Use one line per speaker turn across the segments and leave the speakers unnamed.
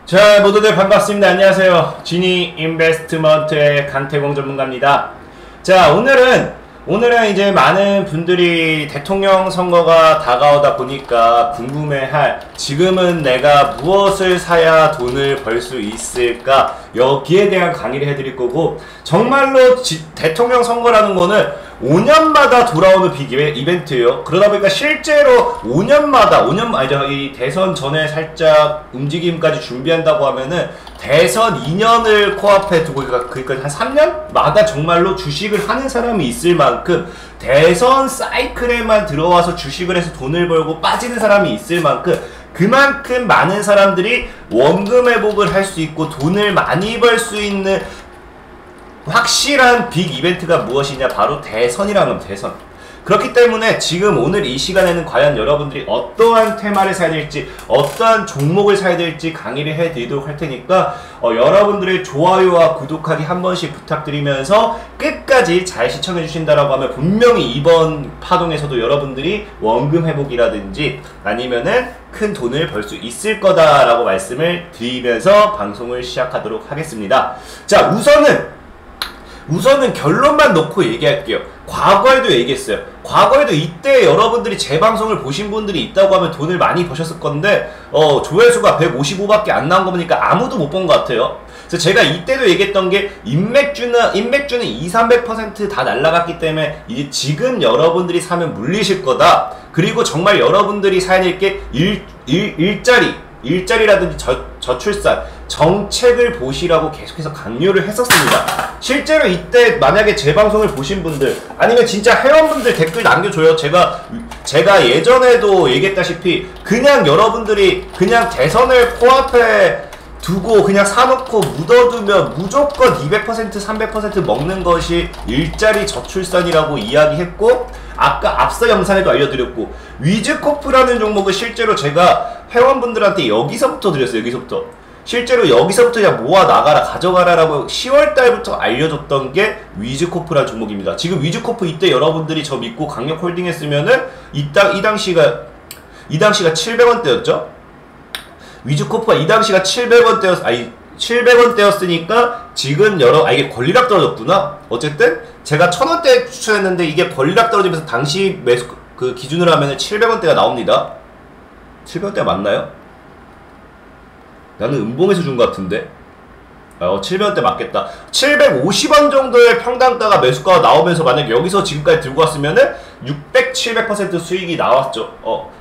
자, 모두들 반갑습니다. 안녕하세요. 지니 인베스트먼트의 강태공 전문가입니다. 자, 오늘은 이제 많은 분들이 대통령 선거가 다가오다 보니까 궁금해할, 지금은 내가 무엇을 사야 돈을 벌 수 있을까? 여기에 대한 강의를 해드릴 거고, 정말로 대통령 선거라는 거는 5년마다 돌아오는 빅 이벤트예요. 그러다 보니까 실제로 5년마다, 이 대선 전에 살짝 움직임까지 준비한다고 하면은 대선 2년을 코앞에 두고, 그러니까 한 3년마다 정말로 주식을 하는 사람이 있을 만큼, 대선 사이클에만 들어와서 주식을 해서 돈을 벌고 빠지는 사람이 있을 만큼, 그만큼 많은 사람들이 원금 회복을 할 수 있고 돈을 많이 벌 수 있는 확실한 빅 이벤트가 무엇이냐? 바로 대선이라는 겁니다. 대선. 그렇기 때문에 지금 오늘 이 시간에는 과연 여러분들이 어떠한 테마를 사야 될지, 어떠한 종목을 사야 될지 강의를 해드리도록 할 테니까 여러분들의 좋아요와 구독하기 한 번씩 부탁드리면서 끝까지 잘 시청해 주신다라고 하면 분명히 이번 파동에서도 여러분들이 원금 회복이라든지 아니면은 큰 돈을 벌 수 있을 거다라고 말씀을 드리면서 방송을 시작하도록 하겠습니다. 자, 우선은 결론만 놓고 얘기할게요. 과거에도 얘기했어요. 과거에도 이때 여러분들이 제 방송을 보신 분들이 있다고 하면 돈을 많이 버셨을 건데 조회수가 155밖에 안 나온 거 보니까 아무도 못 본 것 같아요. 그래서 제가 이때도 얘기했던 게 인맥주는 200~300% 다 날라갔기 때문에 이제 지금 여러분들이 사면 물리실 거다. 그리고 정말 여러분들이 사야 될 게 일자리라든지 저출산 정책을 보시라고 계속해서 강요를 했었습니다. 실제로 이때 만약에 제 방송을 보신 분들 아니면 진짜 회원분들 댓글 남겨줘요. 제가 예전에도 얘기했다시피 그냥 여러분들이 그냥 대선을 코앞에 두고 그냥 사놓고 묻어두면 무조건 200% 300% 먹는 것이 일자리 저출산이라고 이야기했고, 아까 앞서 영상에도 알려드렸고, 위즈코프라는 종목을 실제로 제가 회원분들한테 여기서부터 드렸어요. 실제로 여기서부터 그냥 모아 나가라, 가져가라 라고 10월달부터 알려줬던 게 위즈코프라는 종목입니다. 지금 위즈코프 이때 여러분들이 저 믿고 강력 홀딩 했으면은 이 당시가 700원대였죠? 위즈코프가 이 당시가 700원대였으니까 지금 이게 권리락 떨어졌구나. 어쨌든 제가 1000원대 추천했는데 이게 권리락 떨어지면서 당시 매수 그 기준으로 하면은 700원대가 나옵니다. 700원대가 맞나요? 나는 음봉에서 준 것 같은데. 700원대 맞겠다. 750원 정도의 평당가가 매수가가 나오면서 만약 여기서 지금까지 들고 왔으면은 600, 700% 수익이 나왔죠.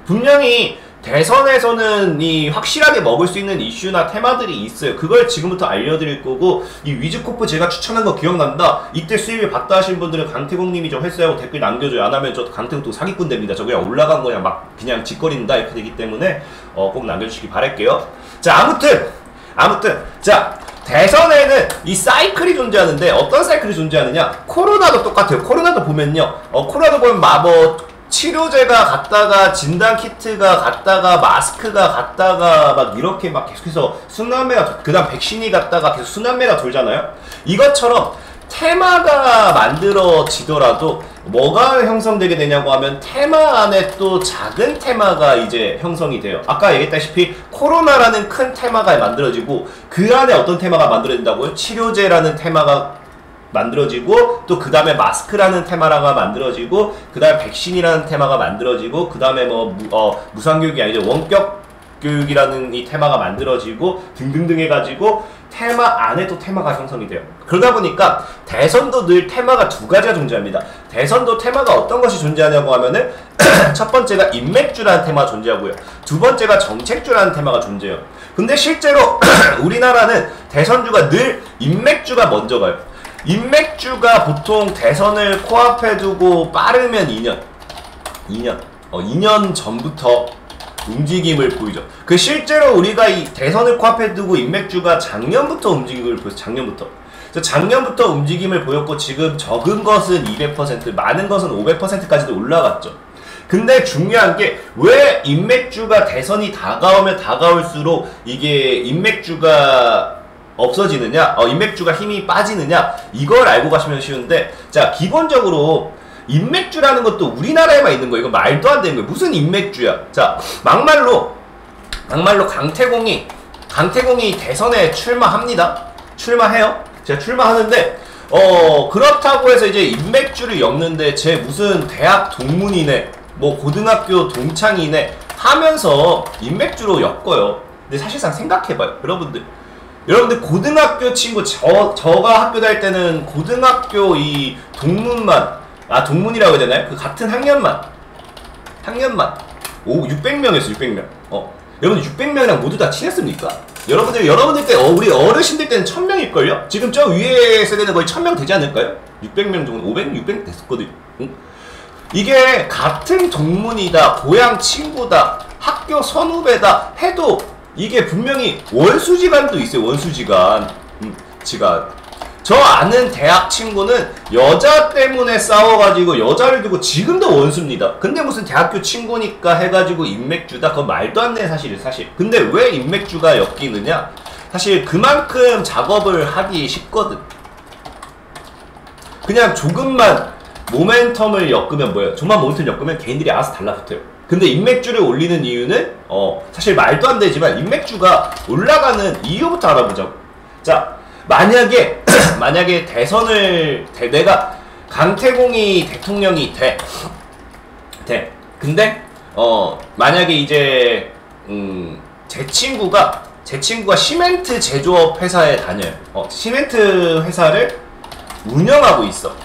분명히 대선에서는 이 확실하게 먹을 수 있는 이슈나 테마들이 있어요. 그걸 지금부터 알려드릴 거고, 이 위즈코프 제가 추천한 거 기억난다. 이때 수익을 봤다 하신 분들은 강태공님이 저 횟수하고 댓글 남겨줘요. 안 하면 저 강태공 또 사기꾼 됩니다. 저 그냥 올라간 거 그냥 짓거린다 이렇게 되기 때문에 꼭 남겨주시기 바랄게요. 자, 아무튼 자, 대선에는 이 사이클이 존재하는데 어떤 사이클이 존재하느냐? 코로나도 똑같아요. 코로나도 보면 치료제가 갔다가 진단키트가 갔다가 마스크가 갔다가 막 이렇게 막 계속해서 순환매가, 그 다음 백신이 갔다가 계속 순환매가 돌잖아요. 이것처럼 테마가 만들어지더라도 뭐가 형성되게 되냐고 하면 테마 안에 또 작은 테마가 이제 형성이 돼요. 아까 얘기했다시피 코로나라는 큰 테마가 만들어지고 그 안에 어떤 테마가 만들어진다고요? 치료제라는 테마가 만들어지고, 또 그 다음에 마스크라는 테마가 만들어지고, 그 다음에 백신이라는 테마가 만들어지고, 그 다음에 무상교육이 아니죠, 원격 교육이라는 이 테마가 만들어지고 등등등 해가지고 테마 안에 또 테마가 형성이 돼요. 그러다 보니까 대선도 늘 테마가 두 가지가 존재합니다. 대선도 테마가 어떤 것이 존재하냐고 하면은 첫 번째가 인맥주라는 테마가 존재하고요, 두 번째가 정책주라는 테마가 존재해요. 근데 실제로 우리나라는 대선주가 늘 인맥주가 먼저 가요. 인맥주가 보통 대선을 코앞에 두고 빠르면 2년 전부터 움직임을 보이죠. 실제로 우리가 이 대선을 코앞에 두고 인맥주가 작년부터 움직임을 보였어요. 작년부터 움직임을 보였고, 지금 적은 것은 200%, 많은 것은 500%까지도 올라갔죠. 근데 중요한 게 왜 인맥주가 대선이 다가오면 다가올수록 이게 인맥주가 없어지느냐, 인맥주가 힘이 빠지느냐, 이걸 알고 가시면 쉬운데, 자, 기본적으로 인맥주라는 것도 우리나라에만 있는 거예요. 이거 말도 안 되는 거예요. 무슨 인맥주야. 자, 막말로 강태공이 강태공이 대선에 출마합니다. 출마해요. 제가 출마하는데 그렇다고 해서 이제 인맥주를 엮는데 제 무슨 대학 동문이네 뭐 고등학교 동창이네 하면서 인맥주로 엮어요. 근데 사실상 생각해봐요. 여러분들 고등학교 친구 저가 학교 다닐 때는 고등학교 이 동문만 동문이라고 해야 되나요? 그 같은 학년만 600명이었어 600명. 여러분들 600명이랑 모두 다 친했습니까? 여러분들 때 우리 어르신들 때는 1000명일걸요? 지금 저 위에 세대는 거의 1000명 되지 않을까요? 600명 정도 500, 600 됐었거든요. 응? 이게 같은 동문이다, 고향 친구다, 학교 선후배다 해도 이게 분명히 원수지간도 있어요. 원수지간. 저 아는 대학 친구는 여자 때문에 싸워가지고 여자를 두고 지금도 원수입니다. 근데 무슨 대학교 친구니까 해가지고 인맥주다? 그건 말도 안 되는 사실이에요, 사실. 근데 왜 인맥주가 엮이느냐? 사실 그만큼 작업을 하기 쉽거든. 그냥 조금만 모멘텀을 엮으면 뭐예요? 조금만 모멘텀을 엮으면 개인들이 알아서 달라붙어요. 근데 인맥주를 올리는 이유는 사실 말도 안 되지만 인맥주가 올라가는 이유부터 알아보자고. 자, 만약에 내가 강태공이 대통령이 돼. 근데 만약에 이제 제 친구가 시멘트 제조업 회사에 다녀요. 시멘트 회사를 운영하고 있어.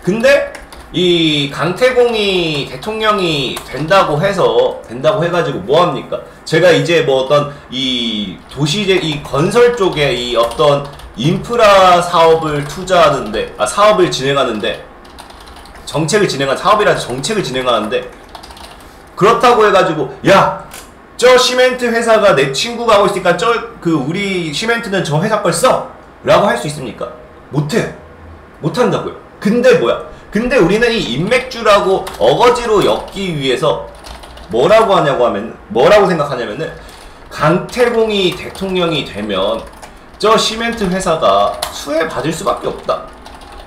근데 이 강태공이 대통령이 된다고 해가지고 뭐합니까? 제가 이제 뭐 어떤 이 이 건설 쪽에 이 어떤 인프라 사업을 사업을 진행하는데 정책을 진행하는데 그렇다고 해가지고 야, 저 시멘트 회사가 내 친구가 하고 있으니까 우리 시멘트는 저 회사 걸 써! 라고 할 수 있습니까? 못해요. 못한다고요. 근데 우리는 이 인맥주라고 어거지로 엮기 위해서 뭐라고 생각하냐면은 강태공이 대통령이 되면 저 시멘트 회사가 수혜 받을 수밖에 없다.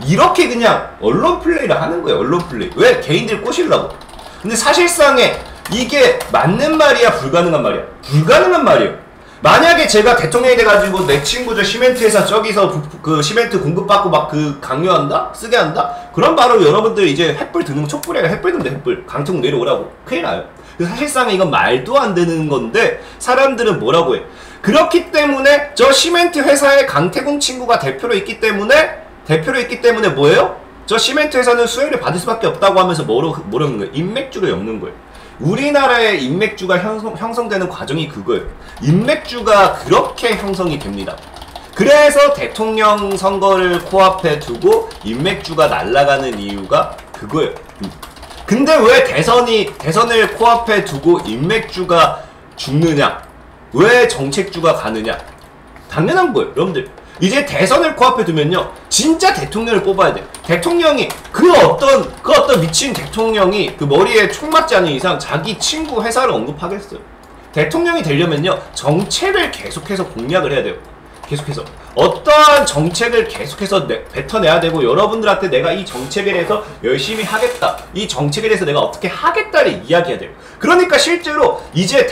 이렇게 그냥 언론 플레이를 하는 거예요. 언론 플레이. 왜? 개인들 꼬시려고. 근데 사실상에 이게 맞는 말이야, 불가능한 말이야? 불가능한 말이에요. 만약에 제가 대통령이 돼가지고 내 친구 저 시멘트 회사 저기서 그 시멘트 공급받고 막 강요한다? 쓰게 한다? 그럼 바로 여러분들 이제 횃불 드는 촛불이에요. 횃불 드는데 횃불. 강태공 내려오라고. 큰일 나요. 사실상 이건 말도 안 되는 건데 사람들은 뭐라고 해? 그렇기 때문에 저 시멘트 회사에 강태공 친구가 대표로 있기 때문에 뭐예요? 저 시멘트 회사는 수혜를 받을 수밖에 없다고 하면서 뭐라는 거예요? 인맥주를 엮는 거예요. 우리나라의 인맥주가 형성되는 과정이 그거예요. 인맥주가 그렇게 형성이 됩니다. 그래서 대통령 선거를 코앞에 두고 인맥주가 날아가는 이유가 그거예요. 근데 왜 대선을 코앞에 두고 인맥주가 죽느냐? 왜 정책주가 가느냐? 당연한 거예요, 여러분들. 이제 대선을 코앞에 두면요, 진짜 대통령을 뽑아야 돼. 대통령이 그 어떤 미친 대통령이 그 머리에 총 맞지 않는 이상 자기 친구 회사를 언급하겠어요. 대통령이 되려면요, 정책을 계속해서 공략을 해야 돼요. 계속해서 어떠한 정책을 계속해서 뱉어내야 되고, 여러분들한테 내가 이 정책에 대해서 열심히 하겠다, 이 정책에 대해서 내가 어떻게 하겠다를 이야기해야 돼요. 그러니까 실제로 이제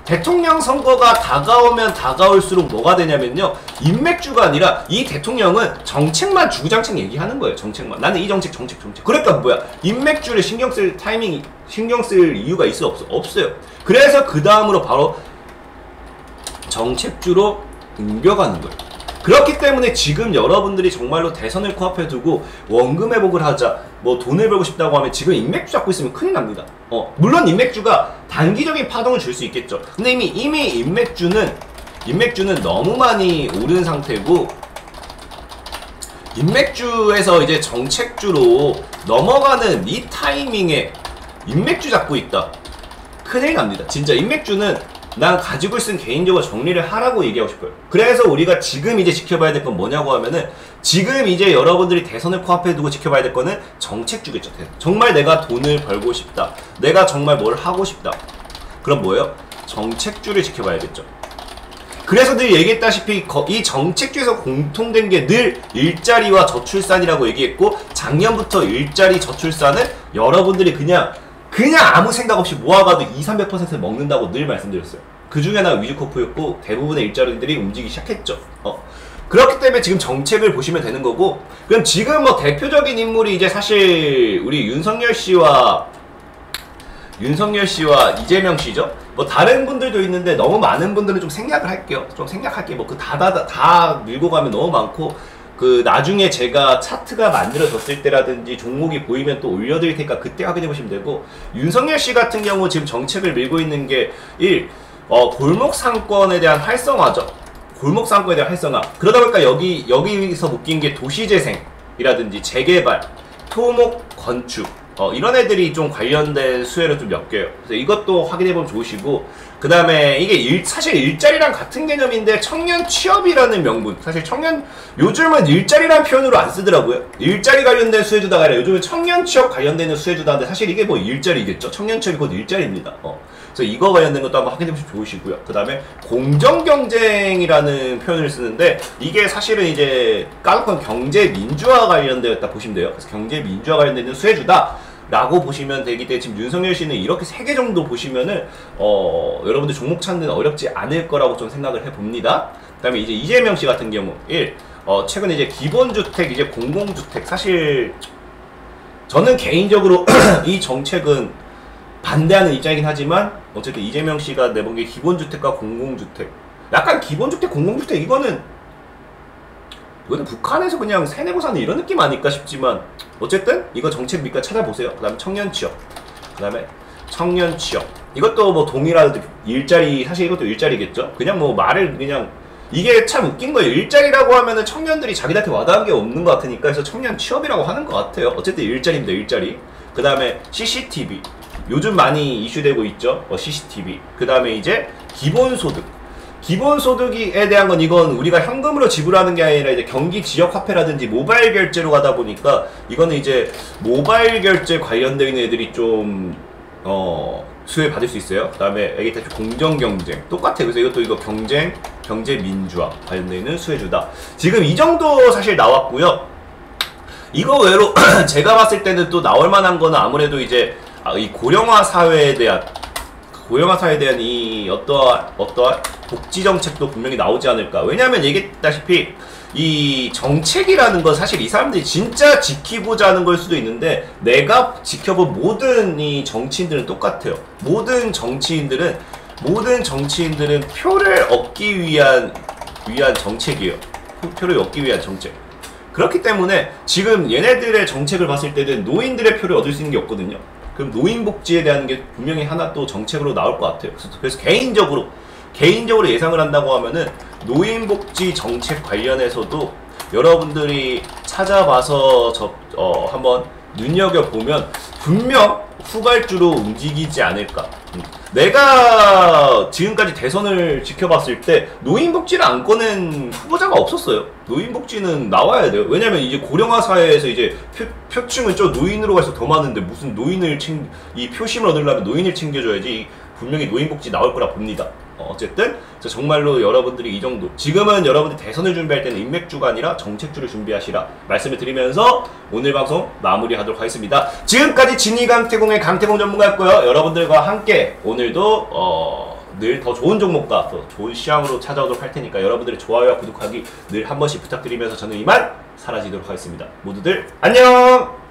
대통령 선거가 다가오면 다가올수록 뭐가 되냐면요, 인맥주가 아니라 이 대통령은 정책만 주구장창 얘기하는 거예요. 정책만. 나는 이 정책. 그러니까 뭐야, 인맥주를 신경 쓸 이유가 있어? 없어요. 그래서 그 다음으로 바로 정책주로 옮겨가는 거예요. 그렇기 때문에 지금 여러분들이 정말로 대선을 코앞에 두고 원금 회복을 하자, 뭐 돈을 벌고 싶다고 하면 지금 인맥주 잡고 있으면 큰일 납니다. 물론 인맥주가 단기적인 파동을 줄 수 있겠죠. 근데 이미 인맥주는 너무 많이 오른 상태고, 인맥주에서 이제 정책주로 넘어가는 이 타이밍에 인맥주 잡고 있다. 큰일 납니다. 진짜 인맥주는 난 가지고 있으면 개인적으로 정리를 하라고 얘기하고 싶어요. 그래서 우리가 지금 이제 지켜봐야 될 건 뭐냐고 하면은, 지금 이제 여러분들이 대선을 코앞에 두고 지켜봐야 될 거는 정책주겠죠. 정말 내가 돈을 벌고 싶다, 내가 정말 뭘 하고 싶다, 그럼 뭐예요? 정책주를 지켜봐야겠죠. 그래서 늘 얘기했다시피 이 정책주에서 공통된 게 늘 일자리와 저출산이라고 얘기했고, 작년부터 일자리 저출산을 여러분들이 그냥 아무 생각 없이 모아가도 200~300% 먹는다고 늘 말씀드렸어요. 그 중에 하나 위즈코프였고 대부분의 일자리들이 움직이기 시작했죠. 그렇기 때문에 지금 정책을 보시면 되는 거고, 그럼 지금 뭐 대표적인 인물이 이제 사실 우리 윤석열 씨와 이재명 씨죠. 뭐 다른 분들도 있는데 너무 많은 분들은 좀 생략을 할게요. 좀 생략할게. 뭐 그 다 밀고 가면 너무 많고, 그 나중에 제가 차트가 만들어졌을 때라든지 종목이 보이면 또 올려드릴 테니까 그때 확인해 보시면 되고, 윤석열 씨 같은 경우 지금 정책을 밀고 있는 게 골목 상권에 대한 활성화죠. 골목 상권에 대한 활성화. 그러다 보니까 여기서 묶인 게 도시재생이라든지 재개발, 토목 건축, 이런 애들이 좀 관련된 수혜를 좀 엮여요. 그래서 이것도 확인해보면 좋으시고, 그 다음에 이게 사실 일자리랑 같은 개념인데 청년 취업이라는 명분. 사실 요즘은 일자리란 표현으로 안 쓰더라고요. 일자리 관련된 수혜주다가 아니라 요즘은 청년 취업 관련되는 수혜주다인데 사실 이게 뭐 일자리겠죠. 청년 취업이 곧 일자리입니다. 그래서 이거 관련된 것도 한번 확인해보시면 좋으시고요. 그 다음에 공정경쟁이라는 표현을 쓰는데, 이게 사실은 이제 까놓고 경제민주화 관련되었다 보시면 돼요. 그래서 경제민주화 관련된 수혜주다 라고 보시면 되기 때문에 지금 윤석열 씨는 이렇게 3개 정도 보시면은 여러분들 종목 찾는 어렵지 않을 거라고 좀 생각을 해봅니다. 그 다음에 이제 이재명 씨 같은 경우 최근에 이제 기본주택, 이제 공공주택, 사실 저는 개인적으로 이 정책은 반대하는 입장이긴 하지만 어쨌든 이재명 씨가 내본 게 기본주택과 공공주택, 약간 기본주택, 공공주택 이거는 북한에서 그냥 세내고 사는 이런 느낌 아닐까 싶지만, 어쨌든 이거 정책 밑까 찾아보세요. 그 다음에 청년 취업, 이것도 뭐 동일한 일자리, 사실 이것도 일자리겠죠. 그냥 뭐 말을 그냥, 이게 참 웃긴 거예요. 일자리라고 하면은 청년들이 자기한테 와닿은 게 없는 것 같으니까 그래서 청년 취업이라고 하는 것 같아요. 어쨌든 일자리입니다. 일자리. 그 다음에 CCTV, 요즘 많이 이슈되고 있죠. CCTV. 그 다음에 이제 기본소득. 기본소득에 대한 건 이건 우리가 현금으로 지불하는 게 아니라 이제 경기 지역 화폐라든지 모바일 결제로 가다 보니까 이거는 이제 모바일 결제 관련되어 있는 애들이 좀 수혜 받을 수 있어요. 그 다음에 여기 공정 경쟁 똑같아요. 그래서 이거 경제 민주화 관련되어 있는 수혜주다. 지금 이 정도 사실 나왔고요. 이거 외로 제가 봤을 때는 또 나올 만한 거는 아무래도 이제 이 고령화 사회에 대한 이 어떠한 복지 정책도 분명히 나오지 않을까. 왜냐하면 얘기했다시피 이 정책이라는 건 사실 이 사람들이 진짜 지키고자 하는 걸 수도 있는데, 내가 지켜본 모든 이 정치인들은 똑같아요. 모든 정치인들은 표를 얻기 위한 정책이에요. 표를 얻기 위한 정책. 그렇기 때문에 지금 얘네들의 정책을 봤을 때는 노인들의 표를 얻을 수 있는 게 없거든요. 그럼 노인복지에 대한 게 분명히 하나 또 정책으로 나올 것 같아요. 그래서 개인적으로 예상을 한다고 하면은 노인복지 정책 관련해서도 여러분들이 찾아봐서 한번 눈여겨보면 분명 후발주로 움직이지 않을까. 내가 지금까지 대선을 지켜봤을 때 노인복지를 안 꺼낸 후보자가 없었어요. 노인복지는 나와야 돼요. 왜냐면 이제 고령화 사회에서 이제 표층은 저 노인으로 갈수록 더 많은데 무슨 이 표심을 얻으려면 노인을 챙겨줘야지. 분명히 노인복지 나올 거라 봅니다. 어쨌든 정말로 여러분들이 이 정도, 지금은 여러분들이 대선을 준비할 때는 인맥주가 아니라 정책주를 준비하시라 말씀을 드리면서 오늘 방송 마무리하도록 하겠습니다. 지금까지 진이강태공의 강태공 전문가였고요. 여러분들과 함께 오늘도 늘 더 좋은 종목과 더 좋은 시황으로 찾아오도록 할 테니까 여러분들의 좋아요와 구독하기 늘 한 번씩 부탁드리면서 저는 이만 사라지도록 하겠습니다. 모두들 안녕!